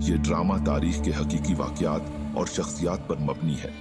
ये ड्रामा तारीख के हकीकी वाक़यात और शख्सियात पर मबनी है।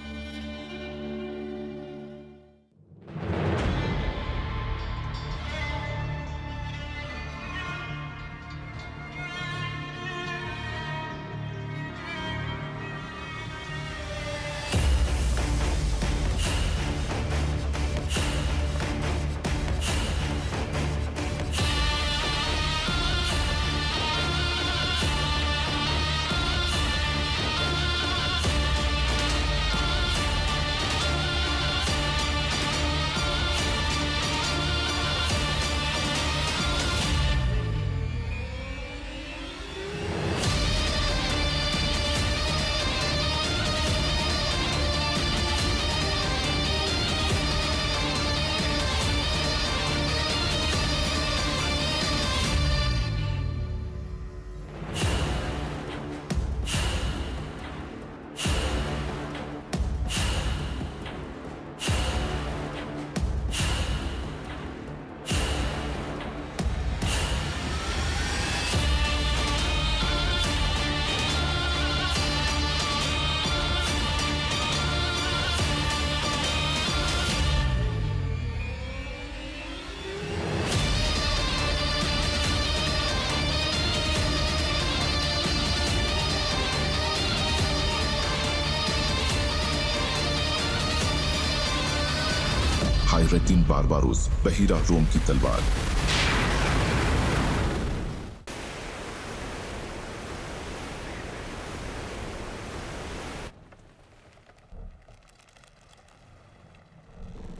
हायरद्दीन बारबारोस, बहीरा रोम की तलवार।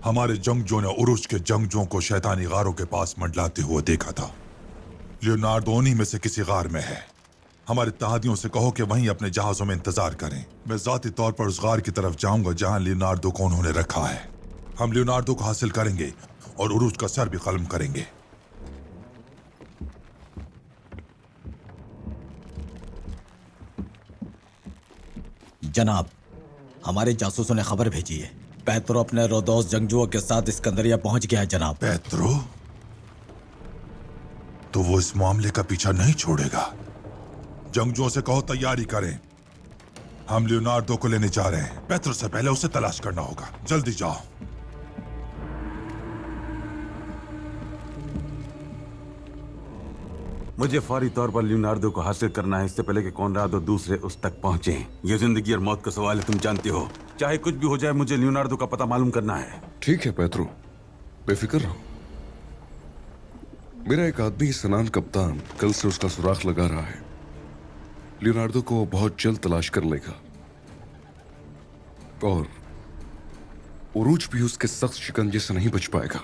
हमारे जंगजों ने उरुज के जंगजों को शैतानी गारों के पास मंडलाते हुए देखा था। लियोनार्डो उन्हीं में से किसी गार में है। हमारे तहादियों से कहो कि वहीं अपने जहाजों में इंतजार करें। मैं जाती तौर पर उस गार की तरफ जाऊंगा जहां लियोनार्डो को उन्होंने रखा है। हम लियोनार्डो को हासिल करेंगे और उरुज का सर भी कलम करेंगे। जनाब, हमारे जासूसों ने खबर भेजी है। पेत्रो अपने रोदोस जंगजुओं के साथ इस्कंदरिया पहुंच गया है जनाब। पेत्रो? तो वो इस मामले का पीछा नहीं छोड़ेगा। जंगजुओं से कहो तैयारी करें। हम लियोनार्डो को लेने जा रहे हैं। पेत्रो से पहले उसे तलाश करना होगा। जल्दी जाओ। मुझे फौरी तौर पर लियोनार्डो को हासिल करना है, इससे पहले कि कॉनराडो दूसरे उस तक पहुंचे। ये जिंदगी और मौत का सवाल है, तुम जानते हो। चाहे कुछ भी हो जाए, मुझे लियोनार्डो का पता मालूम करना है। ठीक है पेत्रो, बेफिक्र रहो। मेरा एक आदमी सनान कप्तान कल से उसका सुराख लगा रहा है। लियोनार्डो को बहुत जल्द तलाश कर लेगा और उरूज भी उसके सख्त शिकंजे से नहीं बच पाएगा।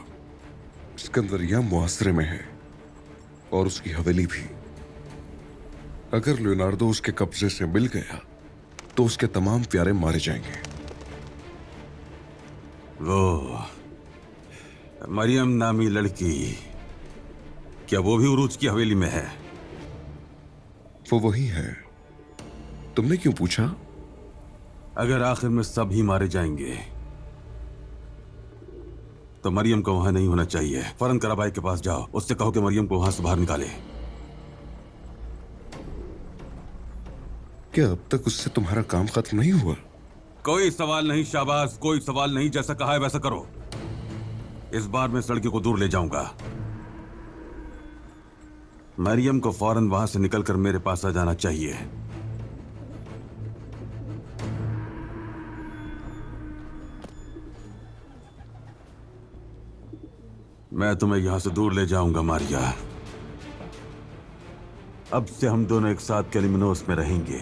इस्कंदरिया मुआसरे में है और उसकी हवेली भी। अगर लियोनार्डो उसके कब्जे से मिल गया तो उसके तमाम प्यारे मारे जाएंगे। वो मरियम नामी लड़की, क्या वो भी उरूज की हवेली में है? वो वही है। तुमने क्यों पूछा? अगर आखिर में सब ही मारे जाएंगे तो मरियम को वहां नहीं होना चाहिए। फौरन कराबाई के पास जाओ, उससे कहो कि मरियम को वहां से बाहर निकाले। क्या अब तक उससे तुम्हारा काम खत्म नहीं हुआ? कोई सवाल नहीं शाबाश, कोई सवाल नहीं। जैसा कहा है वैसा करो। इस बार मैं इस लड़के को दूर ले जाऊंगा। मरियम को फौरन वहां से निकलकर मेरे पास आ जाना चाहिए। मैं तुम्हें यहां से दूर ले जाऊंगा मारिया। अब से हम दोनों एक साथ कैलिमिनोस में रहेंगे।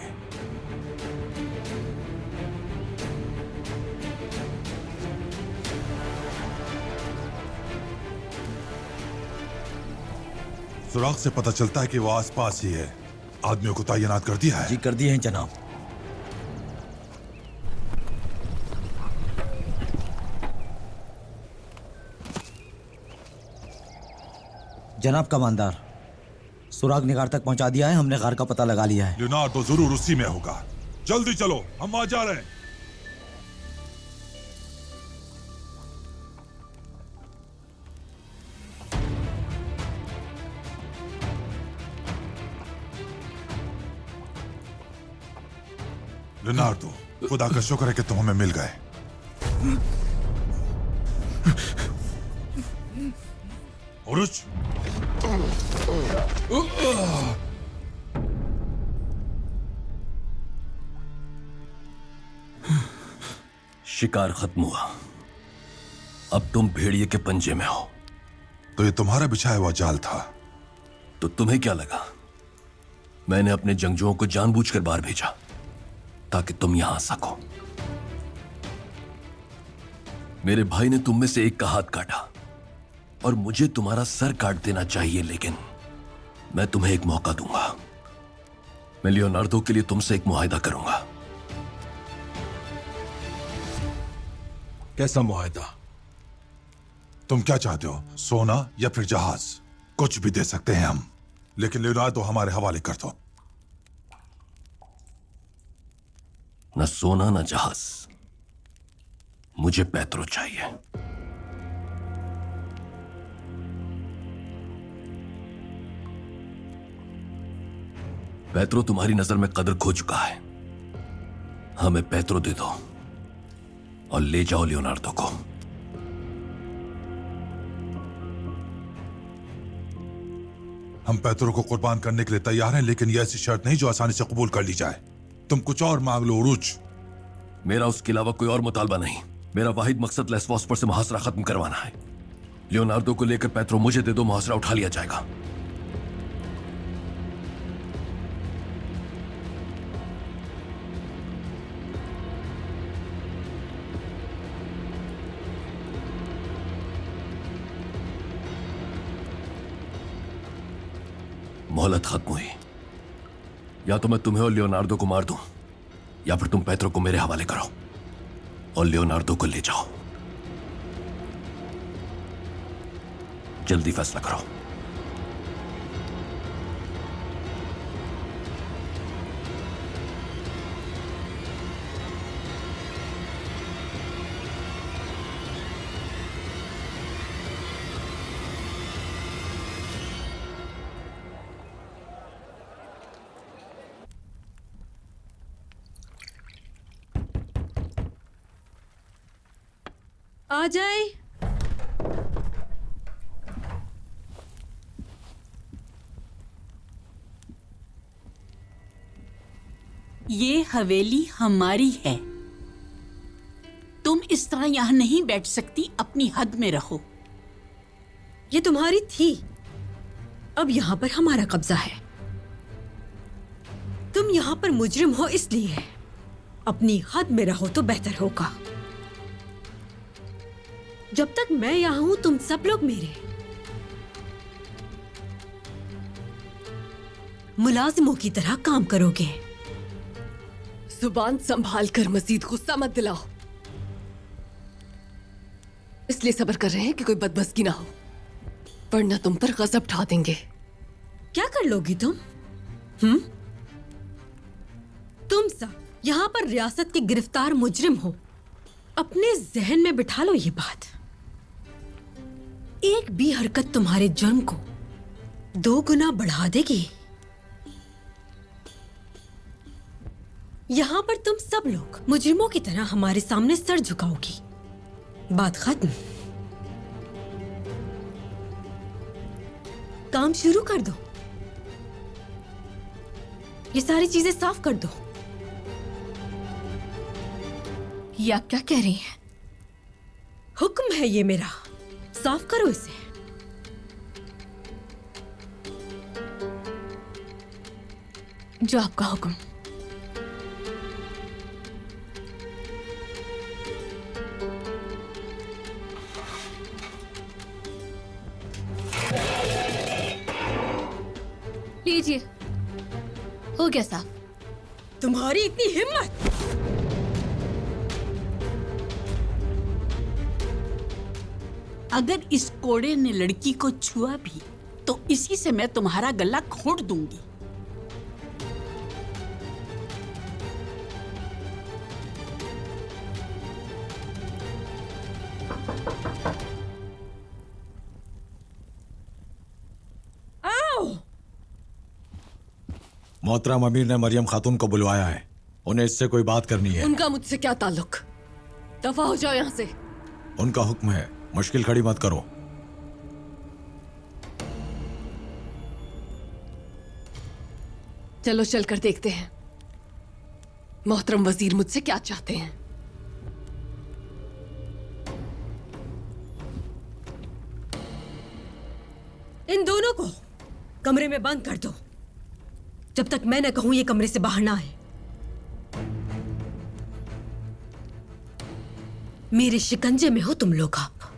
सुराग से पता चलता है कि वो आसपास ही है। आदमियों को तैनात कर दिया है? जी कर दिए हैं जनाब। जनाब कमांडर, सुराग निगार तक पहुंचा दिया है। हमने गार का पता लगा लिया है। लियोनार्डो जरूर उसी में होगा। जल्दी चलो, हम आ जा रहे हैं। लिनार्डो, खुदा का शुक्र है कि तुम हमें मिल गए। उरुज, शिकार खत्म हुआ। अब तुम भेड़िए के पंजे में हो। तो ये तुम्हारा बिछाया हुआ जाल था? तो तुम्हें क्या लगा मैंने अपने जंगजुओं को जानबूझकर बाहर भेजा ताकि तुम यहां आ सको? मेरे भाई ने तुम में से एक का हाथ काटा और मुझे तुम्हारा सर काट देना चाहिए, लेकिन मैं तुम्हें एक मौका दूंगा। मैं लियोनार्डो के लिए तुमसे एक मुआहिदा करूंगा। कैसा मुआहिदा? तुम क्या चाहते हो, सोना या फिर जहाज? कुछ भी दे सकते हैं हम, लेकिन लियोनार्डो हमारे हवाले कर दो। न सोना न जहाज, मुझे पेत्रो चाहिए। पेत्रो तुम्हारी नजर में कदर खो चुका है। हमें पेत्रो दे दो और ले जाओ लियोनार्डो को। हम पेत्रो को कुर्बान करने के लिए तैयार हैं, लेकिन यह ऐसी शर्त नहीं जो आसानी से कबूल कर ली जाए। तुम कुछ और मांग लो उरुज। मेरा उसके अलावा कोई और मुतालबा नहीं। मेरा वाहिद मकसद लेस्वोस पर से मुहासरा खत्म करवाना है। लियोनार्डो को लेकर पेत्रो मुझे दे दो, मुहासरा उठा लिया जाएगा। मोहलत खत्म हुई। या तो मैं तुम्हें और लियोनार्डो को मार दूं, या फिर तुम पेत्रो को मेरे हवाले करो और लियोनार्डो को ले जाओ। जल्दी फैसला करो। आ जाए। ये हवेली हमारी है। तुम इस तरह यहां नहीं बैठ सकती। अपनी हद में रहो। ये तुम्हारी थी, अब यहां पर हमारा कब्जा है। तुम यहां पर मुजरिम हो, इसलिए अपनी हद में रहो तो बेहतर होगा। जब तक मैं यहां हूं, तुम सब लोग मेरे मुलाजिमों की तरह काम करोगे। जुबान संभाल कर मजीद गुस्सा मत दिलाओ। इसलिए सब्र कर रहे हैं कि कोई बदमज़गी ना हो, वरना तुम पर गजब ढा देंगे। क्या कर लोगी तुम? तुम सब यहां पर रियासत के गिरफ्तार मुजरिम हो। अपने जहन में बिठा लो ये बात। एक भी हरकत तुम्हारे जुर्म को 2 गुना बढ़ा देगी। यहां पर तुम सब लोग मुजरिमों की तरह हमारे सामने सर झुकाओगी। बात खत्म। काम शुरू कर दो। ये सारी चीजें साफ कर दो। ये आप क्या कह रही हैं? हुक्म है ये मेरा, साफ करो इसे। जो आपका हुक्म। लीजिए, हो गया साफ। तुम्हारी इतनी हिम्मत! अगर इस कोड़े ने लड़की को छुआ भी तो इसी से मैं तुम्हारा गला घोंट दूंगी। मोहतरम अमीर ने मरियम खातून को बुलवाया है। उन्हें इससे कोई बात करनी है। उनका मुझसे क्या ताल्लुक? दफा हो जाओ यहां से। उनका हुक्म है, मुश्किल खड़ी मत करो। चलो चलकर देखते हैं मोहतरम वजीर मुझसे क्या चाहते हैं। इन दोनों को कमरे में बंद कर दो जब तक मैं न कहूं ये कमरे से बाहर ना आए। मेरे शिकंजे में हो तुम लोग। आप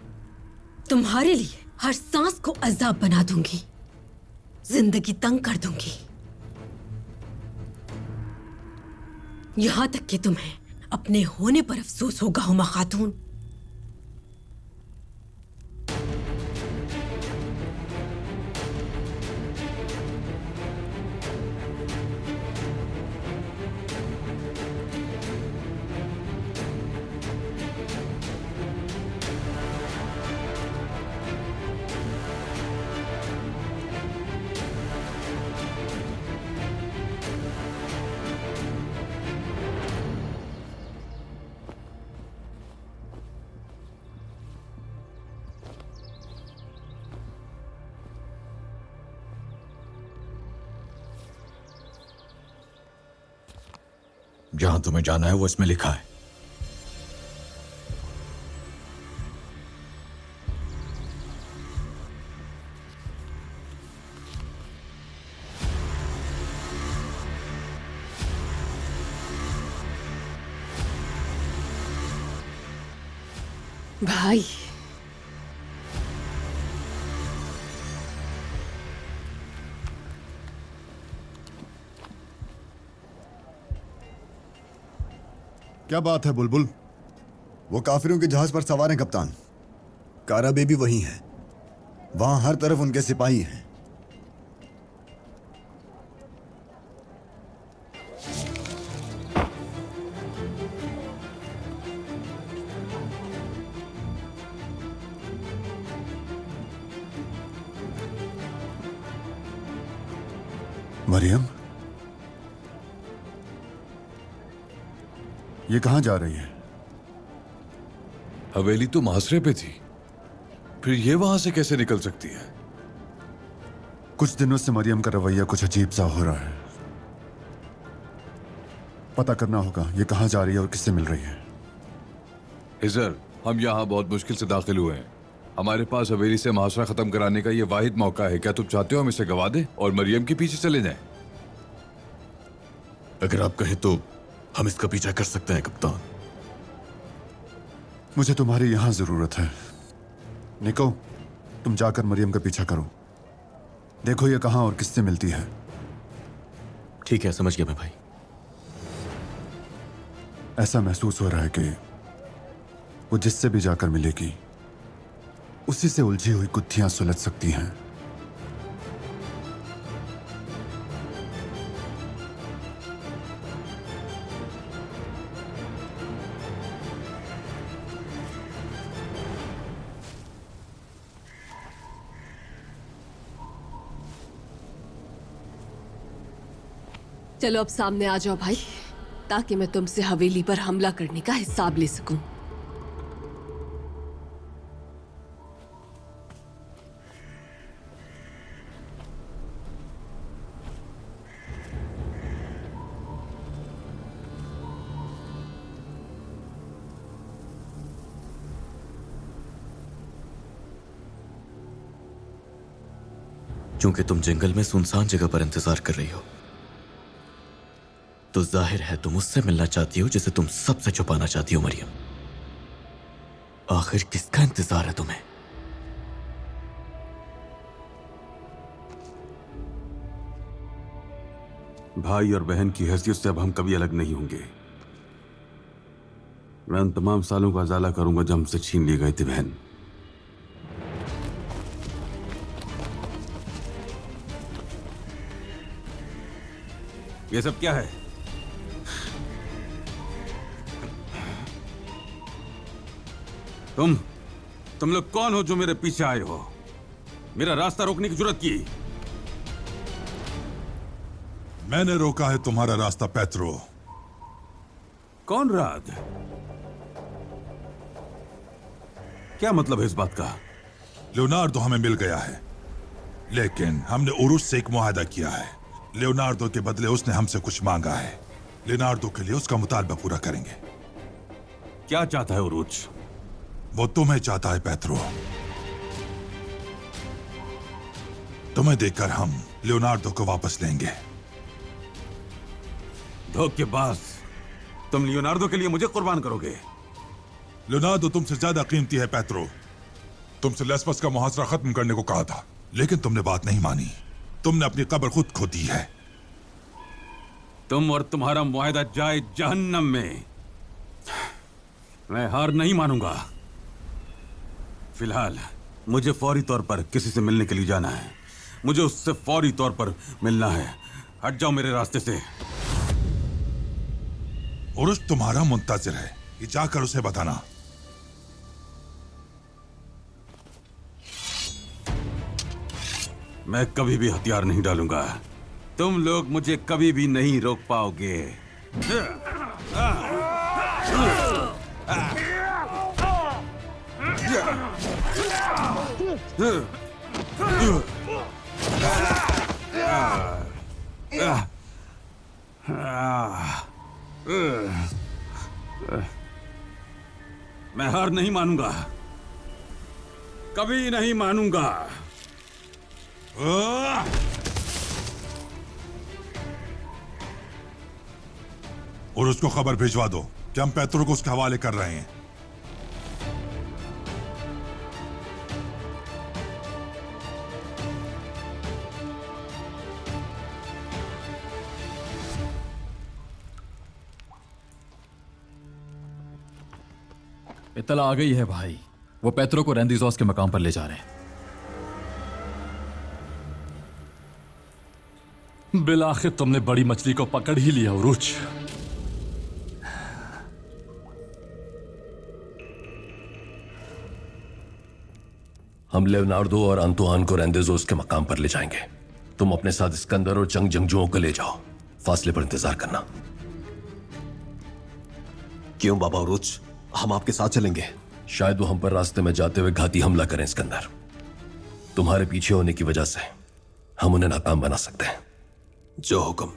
तुम्हारे लिए हर सांस को अजाब बना दूंगी, जिंदगी तंग कर दूंगी, यहां तक कि तुम्हें अपने होने पर अफसोस होगा हुमा खातून। जहां तुम्हें जाना है वो इसमें लिखा है। भाई क्या बात है बुलबुल? वो काफिरों के जहाज पर सवार हैं कप्तान। कारा बेबी वही है। वहां हर तरफ उनके सिपाही हैं। मरियम, ये कहां जा रही है? हवेली तो मासरे पे थी, फिर ये वहां से कैसे निकल सकती है? कुछ दिनों से मरियम का रवैया कुछ अजीब सा हो रहा है। पता करना होगा ये कहां जा रही है और किससे मिल रही है। हिजर, हम यहाँ बहुत मुश्किल से दाखिल हुए हैं। हमारे पास हवेली से मुहासरा खत्म कराने का ये वाहिद मौका है। क्या तुम चाहते हो हम इसे गवा दें और मरियम के पीछे चले जाएं? अगर आप कहें तो हम इसका पीछा कर सकते हैं कप्तान। मुझे तुम्हारी यहां जरूरत है। निको, तुम जाकर मरियम का पीछा करो। देखो ये कहां और किससे मिलती है। ठीक है, समझ गया मैं भाई। ऐसा महसूस हो रहा है कि वो जिससे भी जाकर मिलेगी उसी से उलझी हुई गुत्थियां सुलझ सकती हैं। चलो अब सामने आ जाओ भाई, ताकि मैं तुमसे हवेली पर हमला करने का हिसाब ले सकूं। क्योंकि तुम जंगल में सुनसान जगह पर इंतजार कर रही हो, तो जाहिर है तुम उससे मिलना चाहती हो जिसे तुम सबसे छुपाना चाहती हो। मरियम, आखिर किसका इंतजार है तुम्हें? भाई और बहन की हैसियत से अब हम कभी अलग नहीं होंगे। मैं उन तमाम सालों का उजाला करूंगा जब हमसे छीन ली गई थी बहन। ये सब क्या है? तुम लोग कौन हो जो मेरे पीछे आए हो? मेरा रास्ता रोकने की जुर्रत की? मैंने रोका है तुम्हारा रास्ता पेत्रो। कॉनराड, क्या मतलब है इस बात का? लियोनार्डो हमें मिल गया है, लेकिन हमने उरुस से एक मुआहदा किया है। लियोनार्डो के बदले उसने हमसे कुछ मांगा है। लियोनार्डो के लिए उसका मुतालबा पूरा करेंगे। क्या चाहता है उरुच? वो तुम्हें चाहता है पेत्रो। तुम्हें देखकर हम लियोनार्डो को वापस लेंगे। धोखेबाज, तुम लियोनार्डो के लिए मुझे कुर्बान करोगे? लियोनार्डो तुमसे ज्यादा कीमती है पेत्रो। तुमसे लेस्बस का मुहासरा खत्म करने को कहा था, लेकिन तुमने बात नहीं मानी। तुमने अपनी कब्र खुद खो दी है। तुम और तुम्हारा मुआहदा जाए जहन्नम में। मैं हार नहीं मानूंगा। फिलहाल मुझे फौरी तौर पर किसी से मिलने के लिए जाना है। मुझे उससे फौरी तौर पर मिलना है। हट जाओ मेरे रास्ते से। उरुस तुम्हारा मुंतजिर है कि जाकर उसे बताना। मैं कभी भी हथियार नहीं डालूंगा। तुम लोग मुझे कभी भी नहीं रोक पाओगे। मैं हार नहीं मानूंगा, कभी नहीं मानूंगा। और उसको खबर भिजवा दो कि हम पेत्रो को उसके हवाले कर रहे हैं। इत्तला आ गई है भाई। वो पेत्रो को रेंदिजोस के मकाम पर ले जा रहे हैं। बिलाखिर तुमने बड़ी मछली को पकड़ ही लिया उरुच। हम लेवनार्डो और अंतुआन को रेंदेजोस के मकाम पर ले जाएंगे। तुम अपने साथ इस्कंदर और जंगजुओं को ले जाओ। फासले पर इंतजार करना। क्यों बाबा उरुच, हम आपके साथ चलेंगे। शायद वो हम पर रास्ते में जाते हुए घाती हमला करें इस्कंदर। तुम्हारे पीछे होने की वजह से हम उन्हें नाकाम बना सकते हैं। जो हुक्म।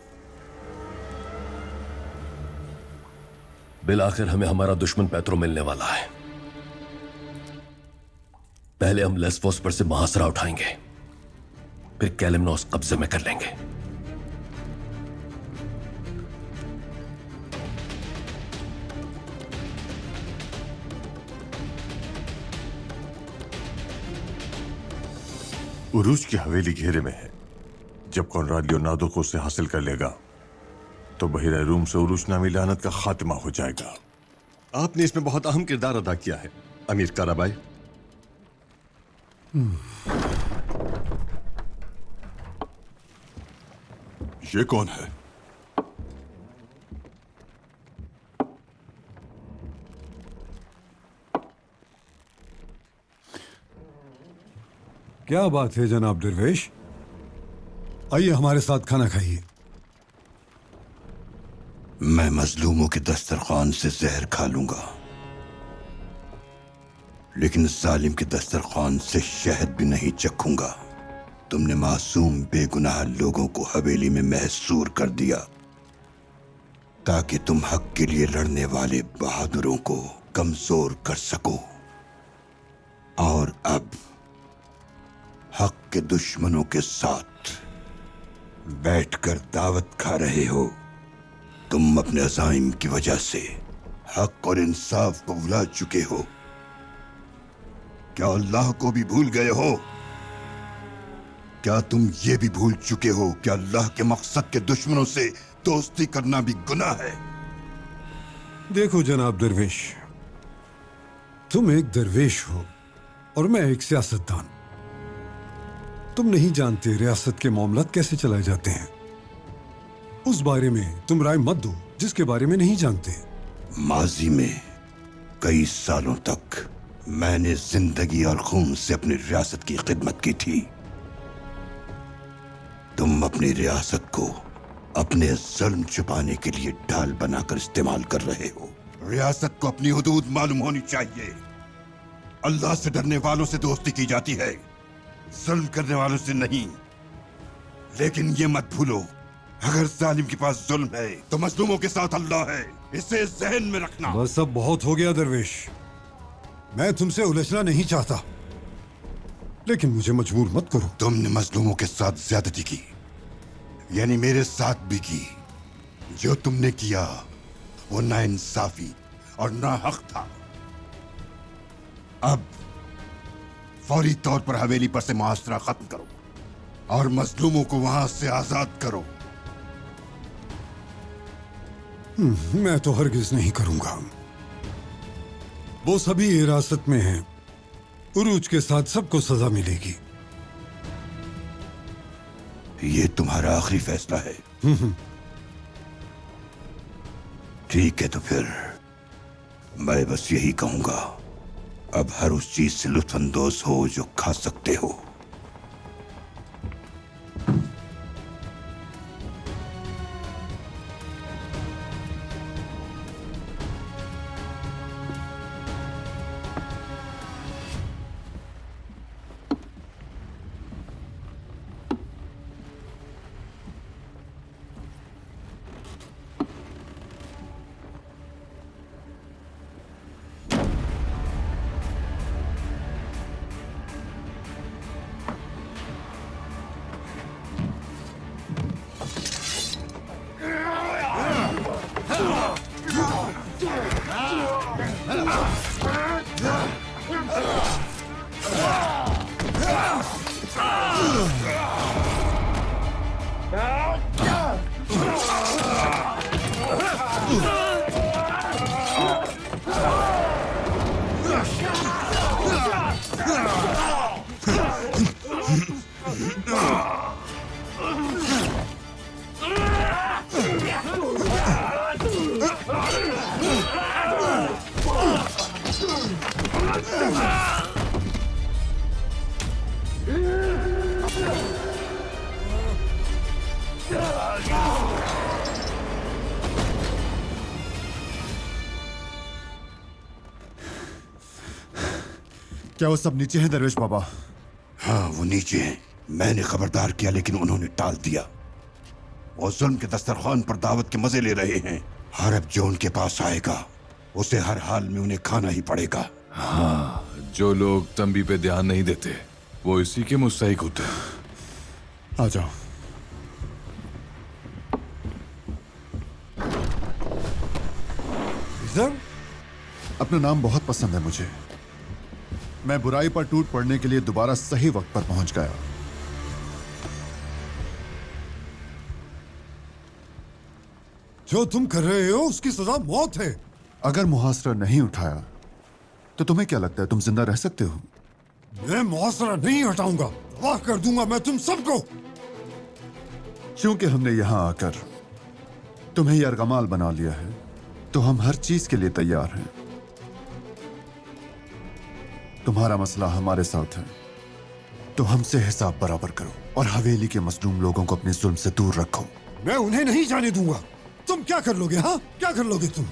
बिलाखिर हमें हमारा दुश्मन पेत्रो मिलने वाला है। पहले हम लेस्बोस पर से मुहासरा उठाएंगे, फिर कैलिमनोस कब्जे में कर लेंगे। उरुज की हवेली घेरे में है। जब कॉनराड लियोनार्डो को उसे हासिल कर लेगा तो बहिरा रूम से उरुज नामी लानत का खात्मा हो जाएगा। आपने इसमें बहुत अहम किरदार अदा किया है अमीर काराबाई। ये कौन है? क्या बात है जनाब दरवेश, आइए हमारे साथ खाना खाइए। मैं मजलूमों के दस्तरखान से जहर खा लूंगा, लेकिन जालिम के दस्तरखान से शहद भी नहीं चखूंगा। तुमने मासूम बेगुनाह लोगों को हवेली में महसूर कर दिया ताकि तुम हक के लिए लड़ने वाले बहादुरों को कमजोर कर सको, और अब हक के दुश्मनों के साथ बैठकर दावत खा रहे हो। तुम अपने अज़ाइम की वजह से हक और इंसाफ को भुला चुके हो। क्या अल्लाह को भी भूल गए हो? क्या तुम ये भी भूल चुके हो कि अल्लाह के मकसद के दुश्मनों से दोस्ती करना भी गुनाह है? देखो जनाब दरवेश, तुम एक दरवेश हो और मैं एक सियासतदान। तुम नहीं जानते रियासत के मामलात कैसे चलाए जाते हैं। उस बारे में तुम राय मत दो जिसके बारे में नहीं जानते। माजी में कई सालों तक मैंने जिंदगी और खून से अपनी रियासत की खिदमत की थी। तुम अपनी रियासत को अपने जुल्म छुपाने के लिए ढाल बनाकर इस्तेमाल कर रहे हो। रियासत को अपनी हुदूद मालूम होनी चाहिए। अल्लाह से डरने वालों से दोस्ती की जाती है, जुल्म करने वालों से नहीं। लेकिन ये मत भूलो, अगर जालिम के पास जुल्म है तो मजलूमों के साथ अल्लाह है। इसे जहन में रखना। बस अब बहुत हो गया दरवेश। मैं तुमसे उलझना नहीं चाहता, लेकिन मुझे मजबूर मत करो। तुमने मजलूमों के साथ ज्यादती की, यानी मेरे साथ भी की। जो तुमने किया वो नाइंसाफी और नाहक था। अब फौरी तौर पर हवेली पर से मुआसरा खत्म करो और मजलूमों को वहां से आजाद करो। मैं तो हरगिज नहीं करूंगा। वो सभी हिरासत में हैं। उरूज के साथ सबको सजा मिलेगी। ये तुम्हारा आखिरी फैसला है? ठीक है, तो फिर मैं बस यही कहूंगा, अब हर उस चीज से लुत्फानंदोज हो जो खा सकते हो। क्या वो सब नीचे हैं दरवेश बाबा? हाँ, वो नीचे हैं। मैंने खबरदार किया लेकिन उन्होंने टाल दिया। वो जुल्म के दस्तरखान पर दावत के मजे ले रहे हैं, और अब जो उनके पास आएगा उसे हर हाल में उन्हें खाना ही पड़ेगा। हाँ, जो लोग तंबी पे ध्यान नहीं देते वो इसी के मुस्तहिक होते हैं। आ जाओ। सर, अपना नाम बहुत पसंद है मुझे। मैं बुराई पर टूट पड़ने के लिए दोबारा सही वक्त पर पहुंच गया। जो तुम कर रहे हो उसकी सजा मौत है। अगर मुहासरा नहीं उठाया तो तुम्हें क्या लगता है तुम जिंदा रह सकते हो? मैं मुहासरा नहीं हटाऊंगा, तबाह कर दूंगा मैं तुम सबको। क्योंकि हमने यहां आकर तुम्हें यरगमाल बना लिया है, तो हम हर चीज के लिए तैयार हैं। तुम्हारा मसला हमारे साथ है, तो हमसे हिसाब बराबर करो और हवेली के मजलूम लोगों को अपने जुल्म से दूर रखो। मैं उन्हें नहीं जाने दूंगा। तुम क्या कर लोगे? हाँ, क्या कर लोगे तुम?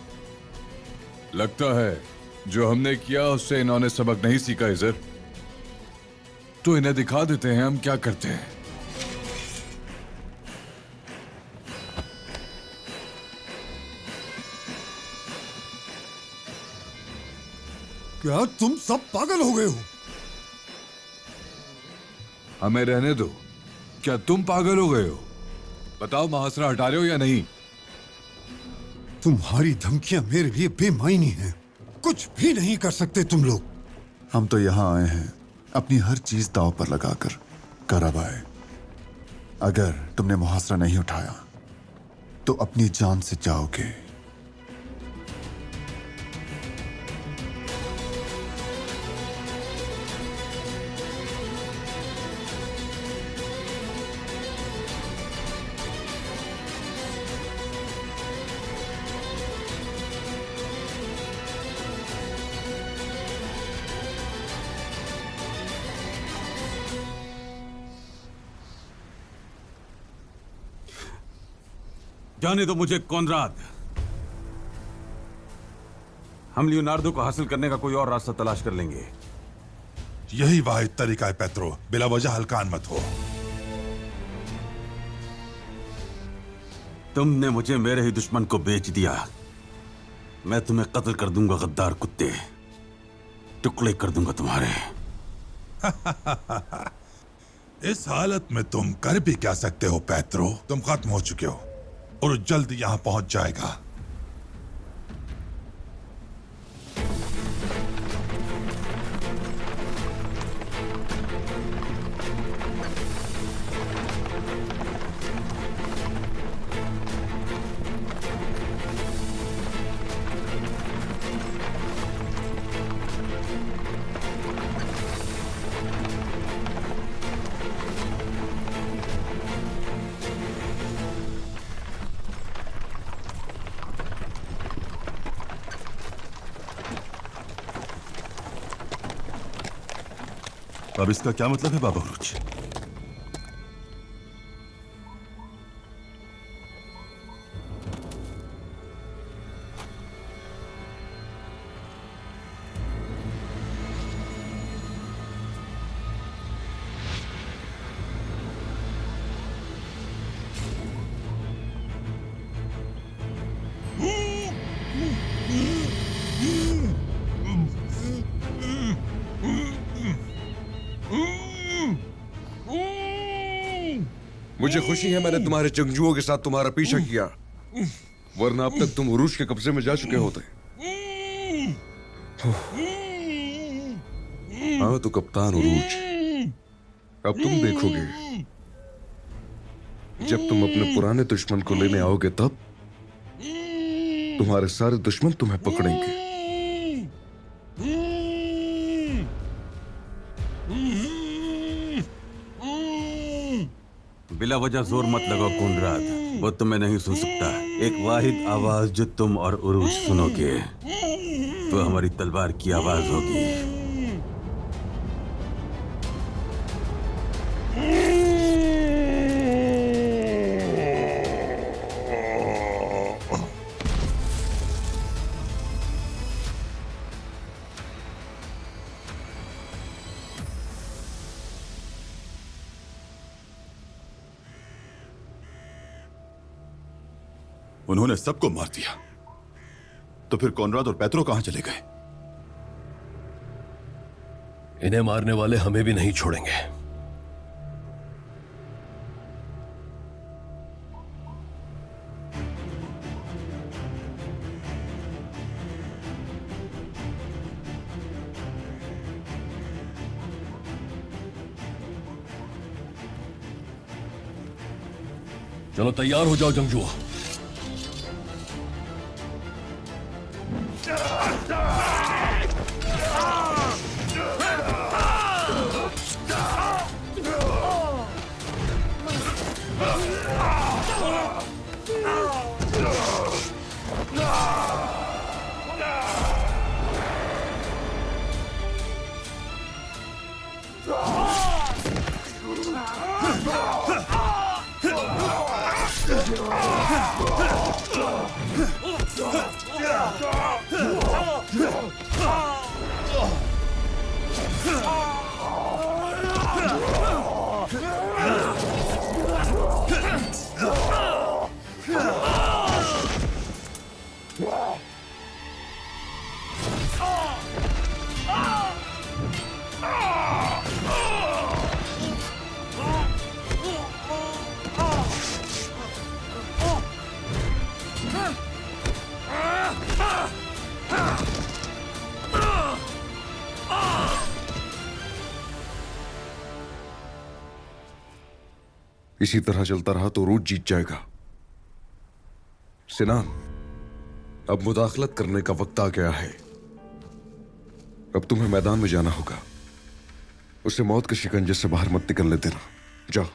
लगता है जो हमने किया उससे इन्होंने सबक नहीं सीखा इज़र। तो इन्हें दिखा देते हैं हम क्या करते हैं। क्या तुम सब पागल हो गए हो? हमें रहने दो। क्या तुम पागल हो गए हो? बताओ, मुहासरा हटा रहे हो या नहीं? तुम्हारी धमकियां मेरे लिए बेमायनी हैं। कुछ भी नहीं कर सकते तुम लोग। हम तो यहां आए हैं अपनी हर चीज दांव पर लगाकर। करब आए, अगर तुमने मुहासरा नहीं उठाया तो अपनी जान से जाओगे। जाने दो मुझे कॉनराड। हम लियोनार्डो को हासिल करने का कोई और रास्ता तलाश कर लेंगे। यही वाहिद तरीका है पेत्रो, बिला वजह हल्कान मत हो। तुमने मुझे मेरे ही दुश्मन को बेच दिया। मैं तुम्हें कत्ल कर दूंगा गद्दार कुत्ते, टुकड़े कर दूंगा तुम्हारे। इस हालत में तुम कर भी क्या सकते हो पेत्रो? तुम खत्म हो चुके हो और जल्द यहां पहुंच जाएगा। अब इसका क्या मतलब है बाबा उरूज? मुझे खुशी है मैंने तुम्हारे जंगजुओं के साथ तुम्हारा पीछा किया, वरना अब तक तुम उरूज के कब्जे में जा चुके होते। हाँ तो कप्तान उरूज, अब तुम देखोगे जब तुम अपने पुराने दुश्मन को लेने आओगे तब तुम्हारे सारे दुश्मन तुम्हें पकड़ेंगे। बिला वजह जोर मत लगाओ कॉनराड, वो तुम्हें नहीं सुन सकता। एक वाहिद आवाज जो तुम और उरूज सुनोगे वो हमारी तलवार की आवाज होगी। उन्होंने सबको मार दिया, तो फिर कॉनराड और पेत्रो कहां चले गए? इन्हें मारने वाले हमें भी नहीं छोड़ेंगे। चलो तैयार हो जाओ जंगजुओ। इसी तरह चलता रहा तो उरूज जीत जाएगा। सिनान, अब मुदाखलत करने का वक्त आ गया है। अब तुम्हें मैदान में जाना होगा। उसे मौत के शिकंजे से बाहर मत निकलने देना। जाओ।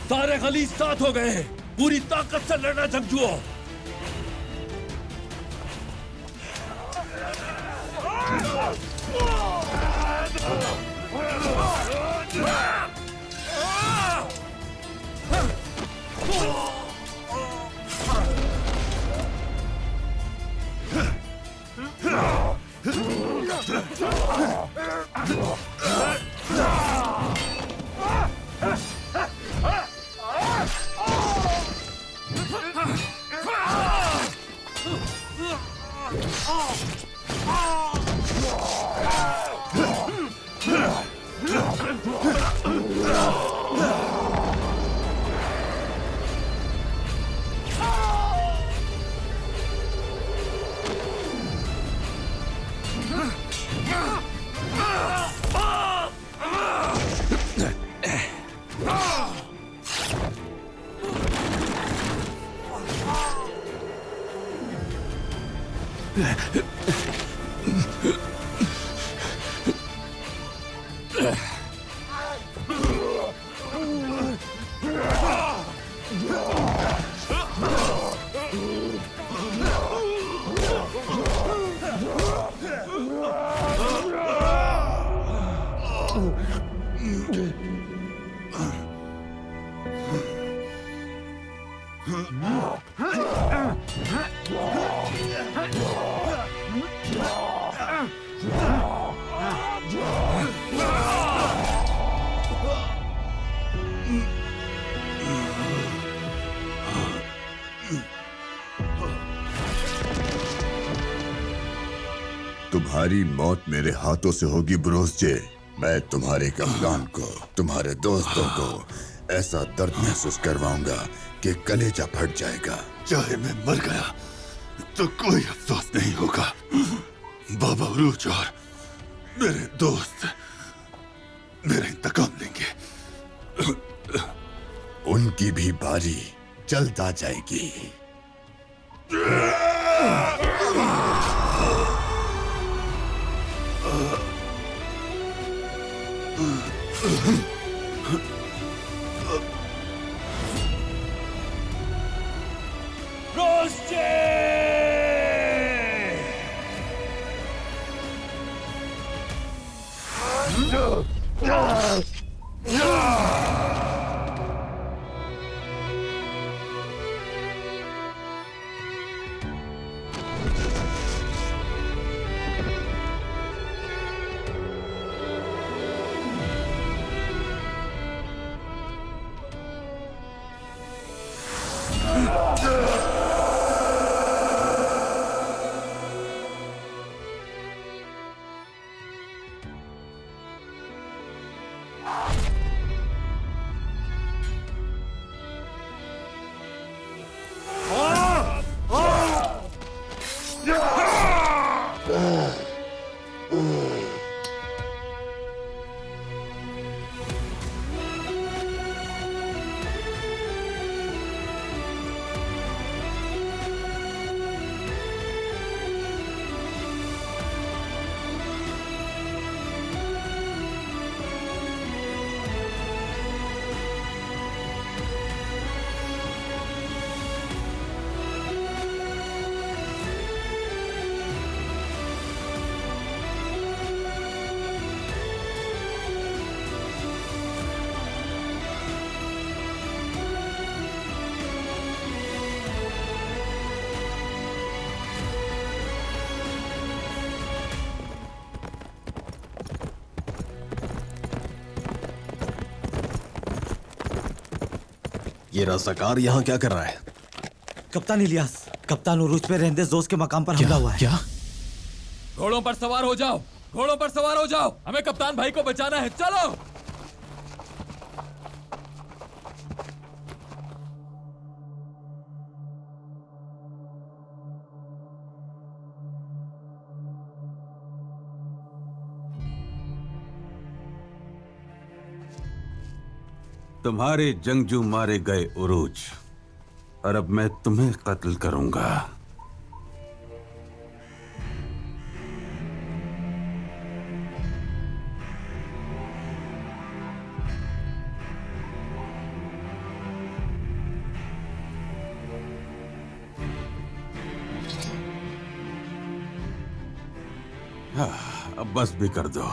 सारे खलीज साथ हो गए हैं। पूरी ताकत से लड़ना जंगजुओ। तुम्हारी मौत मेरे हाथों से होगी ब्रोसजे। मैं तुम्हारे कप्तान को, तुम्हारे दोस्तों को ऐसा दर्द महसूस करवाऊंगा कि कलेजा फट जाएगा। चाहे मैं मर गया तो कोई अफसोस नहीं होगा। बाबा उरूज और मेरे दोस्त मेरा इंतकाम लेंगे। उनकी भी बारी जल्द आ जाएगी। ये रज़ाकार यहाँ क्या कर रहा है? कप्तान इलियास, कप्तान उरूज पे रहंदे जोस के मकाम पर हमला हुआ है। क्या? घोड़ों पर सवार हो जाओ, घोड़ों पर सवार हो जाओ, हमें कप्तान भाई को बचाना है, चलो। तुम्हारे जंगजू मारे गए उरूज, और अब मैं तुम्हें कत्ल करूंगा। अब बस भी कर दो।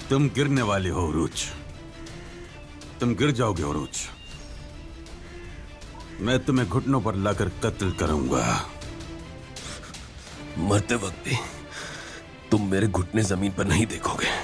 तुम गिरने वाले हो उरूज, तुम गिर जाओगे उरूज। मैं तुम्हें घुटनों पर लाकर कत्ल करूंगा। मरते वक्त भी तुम मेरे घुटने जमीन पर नहीं देखोगे।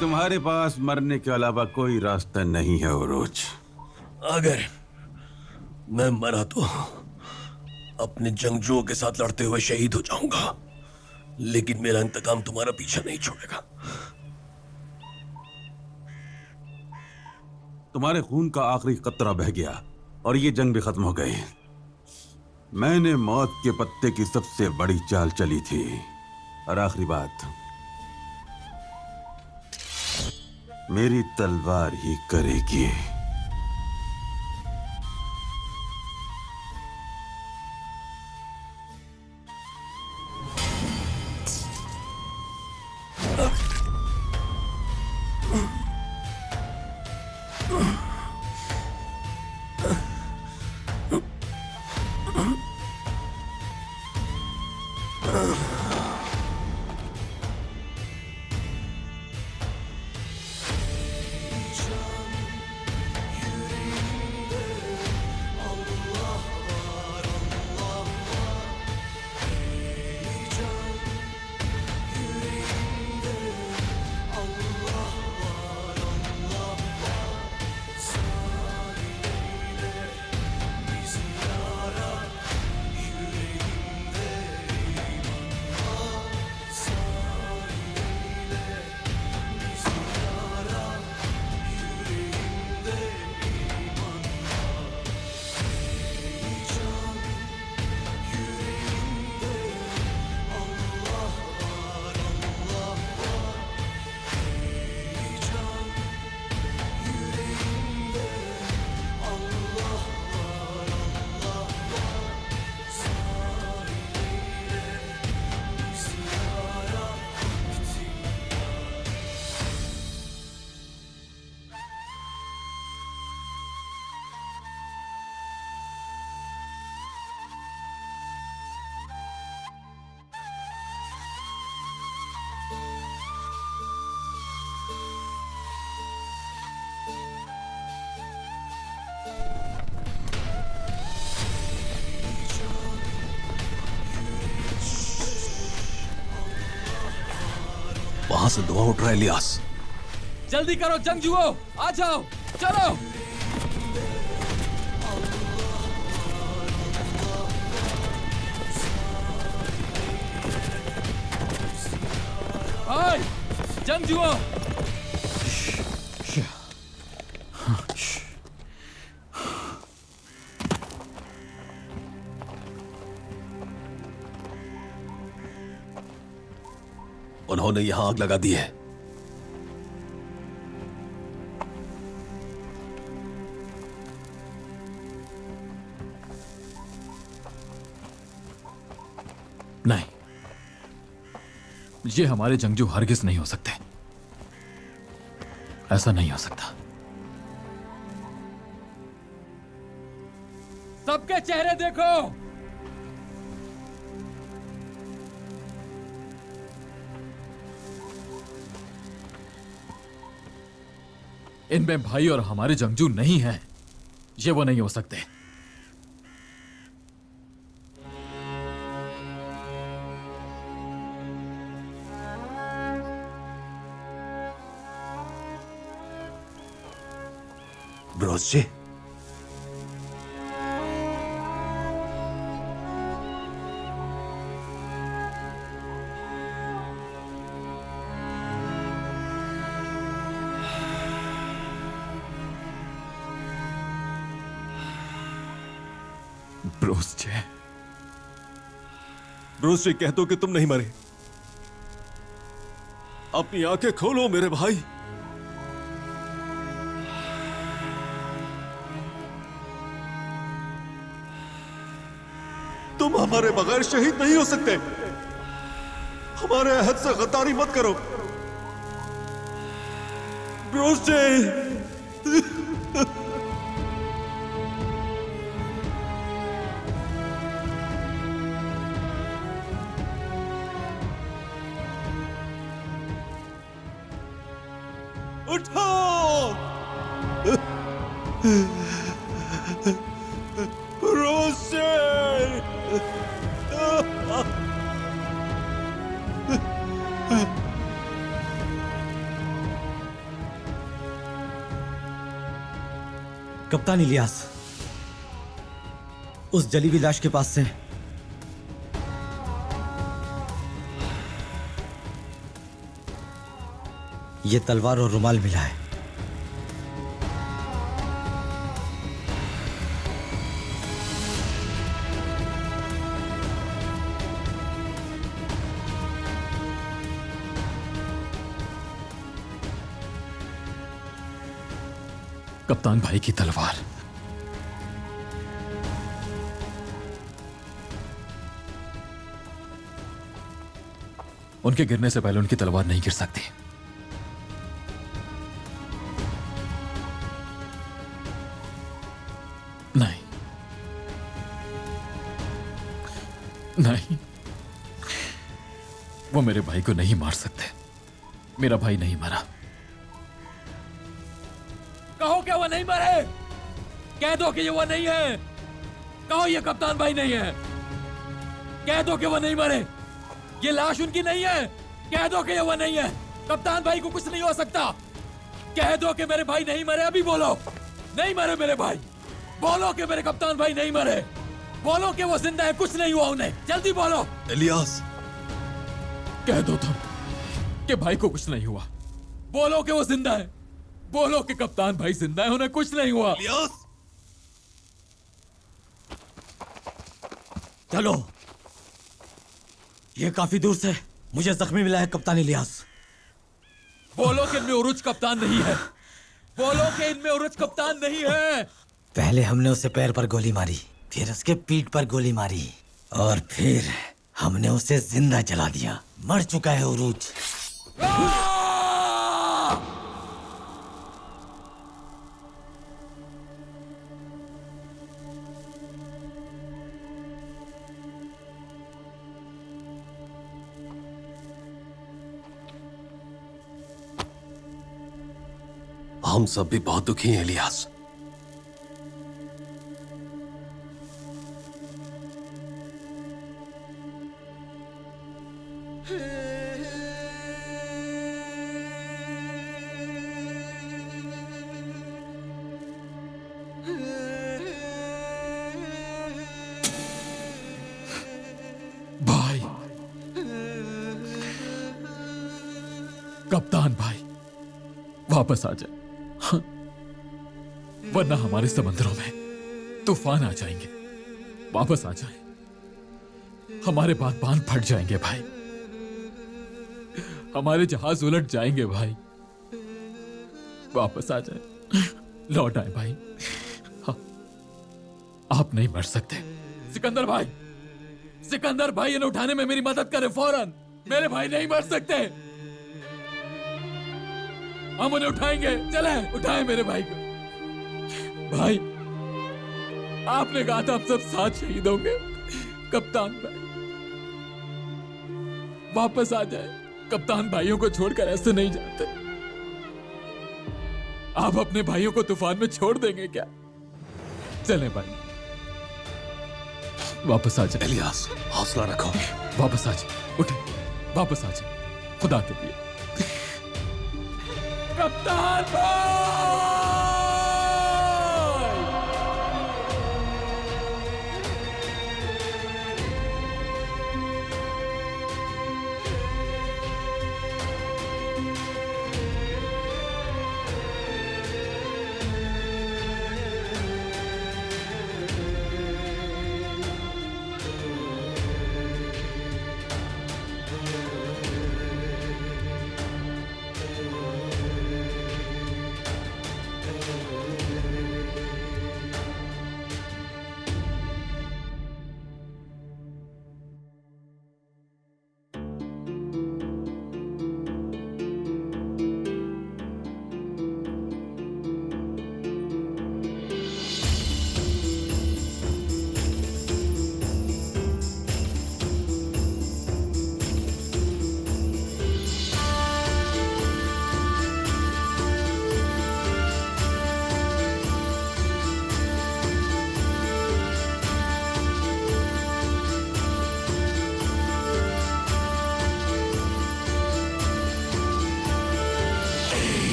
तुम्हारे पास मरने के अलावा कोई रास्ता नहीं है उरूज। अगर मैं मरा तो अपने जंगजुओं के साथ लड़ते हुए शहीद हो जाऊंगा, लेकिन मेरा इंतकाम तुम्हारा पीछा नहीं छोड़ेगा। तुम्हारे खून का आखिरी कतरा बह गया और ये जंग भी खत्म हो गई। मैंने मौत के पत्ते की सबसे बड़ी चाल चली थी। और आखिरी बात, मेरी तलवार ही करेगी। वहां से धुआं उठ रहा है इलियास। जल्दी करो जंगजुओ, आ जाओ, चलो। हाय जंगजुओ। उन्होंने यहां आग लगा दी है। नहीं, ये हमारे जंगजू हरगिज नहीं हो सकते। ऐसा नहीं हो सकता। सबके चेहरे देखो। इनमें भाई और हमारे जंगजू नहीं हैं। ये वो नहीं हो सकते। ब्रोस जी, ब्रूस जी, कह दो कि तुम नहीं मरे। अपनी आंखें खोलो मेरे भाई। तुम हमारे बगैर शहीद नहीं हो सकते। हमारे अहद से गद्दारी मत करो ब्रूस जी। कप्तान इलियास, उस जली हुई लाश के पास से ये तलवार और रुमाल मिला है। कप्तान भाई की तलवार। उनके गिरने से पहले उनकी तलवार नहीं गिर सकती। नहीं, नहीं, वो मेरे भाई को नहीं मार सकते। मेरा भाई नहीं मरा। कहो कि वो नहीं मरे। कह दो कि ये वो नहीं है। कहो ये कप्तान भाई नहीं है। कह दो कि वो नहीं मरे। ये लाश उनकी नहीं है। कह दो कि ये वो नहीं है। कप्तान भाई को कुछ नहीं हो सकता। कह दो कि मेरे भाई नहीं मरे। अभी बोलो, नहीं मरे मेरे भाई। बोलो कि मेरे कप्तान भाई नहीं मरे। बोलो कि वो जिंदा है, कुछ नहीं हुआ उन्हें। जल्दी बोलो। इलियास, कह दो तुम कि भाई को कुछ नहीं हुआ। बोलो कि वो जिंदा है। बोलो कि कप्तान भाई जिंदा है, उन्हें कुछ नहीं हुआ। इलियास, चलो, ये काफी दूर से मुझे जख्मी मिला है कप्तान इलियास। बोलो कि इनमें उरुज कप्तान नहीं है। बोलो कि इनमें उरुज कप्तान नहीं है। पहले हमने उसे पैर पर गोली मारी, फिर उसके पीठ पर गोली मारी, और फिर हमने उसे जिंदा जला दिया। मर चुका है उरुज। हम सब भी बहुत दुखी हैं इलियास। भाई, कप्तान भाई, वापस आ जाए, वरना हमारे समंदरों में तूफान आ जाएंगे। वापस आ जाए, हमारे बांध फट जाएंगे भाई। हमारे जहाज उलट जाएंगे भाई। वापस आ जाए, लौट आए भाई। हाँ, आप नहीं मर सकते। सिकंदर भाई, सिकंदर भाई, इन्हें उठाने में मेरी मदद करें फौरन। मेरे भाई नहीं मर सकते। हम उन्हें उठाएंगे। चले, उठाएं मेरे भाई को। भाई, आपने कहा था हम सब साथ शहीद होंगे। कप्तान भाई, वापस आ जाए। कप्तान भाइयों को छोड़कर ऐसे नहीं जाते। आप अपने भाइयों को तूफान में छोड़ देंगे क्या? चलें भाई, वापस आ जाए। इलियास, हौसला रखो। वापस आ जाए, उठे, वापस आ जाए, खुदा के लिए। कप्तान भाई!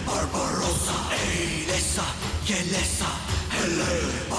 Barbarossa, ey, lesa, que lesa, hele.